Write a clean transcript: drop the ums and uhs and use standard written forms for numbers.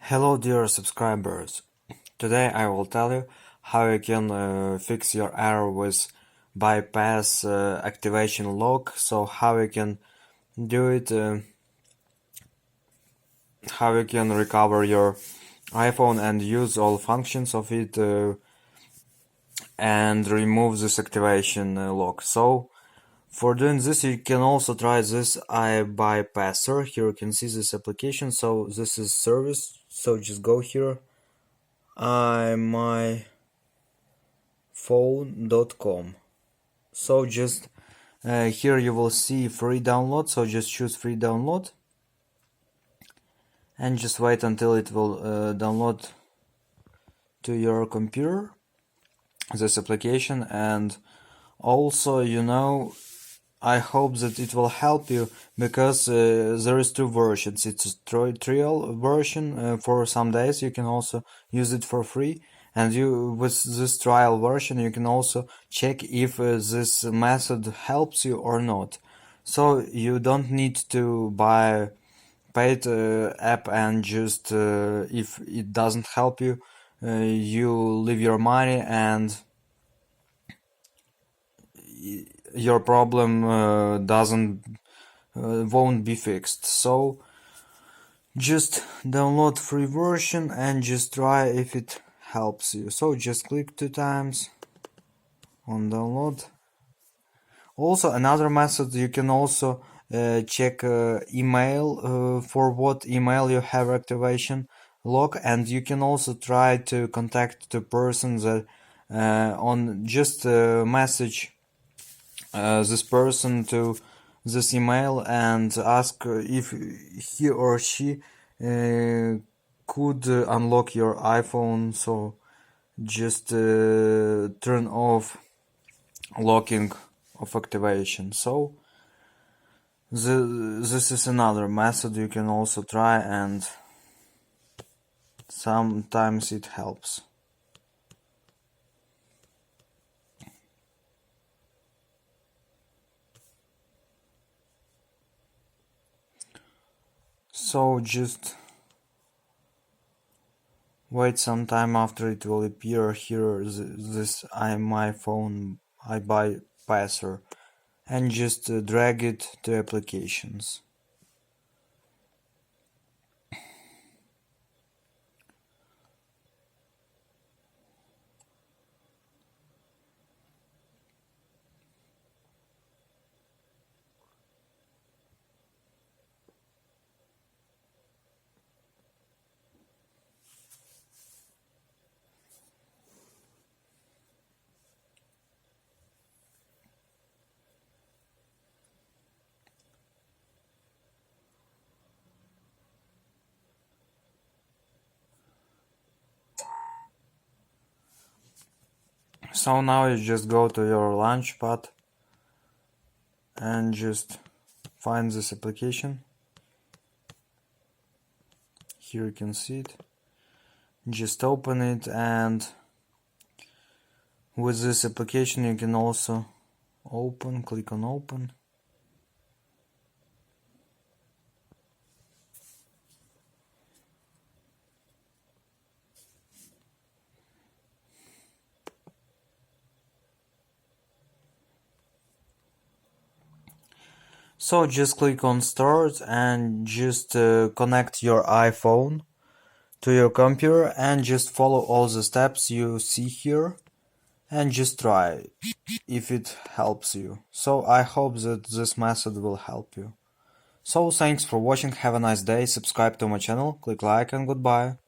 Hello dear subscribers, today I will tell you how you can fix your error with bypass activation lock. So how you can do it, how you can recover your iPhone and use all functions of it and remove this activation lock. So for doing this you can also try this iBypasser. Here you can see this application. So this is service, so just go here, myphone.com. So just here you will see free download, so just choose free download and just wait until it will download to your computer, this application. And also, I hope that it will help you, because there is two versions. It's a trial version. For some days you can also use it for free, and with this trial version you can also check if this method helps you or not. So you don't need to buy paid app, and just if it doesn't help you, you leave your money and your problem won't be fixed. So just download free version and just try if it helps you. So just click 2 times on download. Also, another method, you can also check email, for what email you have activation lock, and you can also try to contact the person that on just message this person to this email and ask if he or she could unlock your iPhone. So just turn off locking of activation. So this is another method you can also try, and sometimes it helps. So just wait some time after it will appear here, this myphone iBypasser, and just drag it to applications. So now you just go to your launchpad and just find this application. Here you can see it. Just open it, and with this application you can also click on open. So just click on start and just connect your iPhone to your computer and just follow all the steps you see here and just try if it helps you. So I hope that this method will help you. So thanks for watching, have a nice day, subscribe to my channel, click like, and goodbye.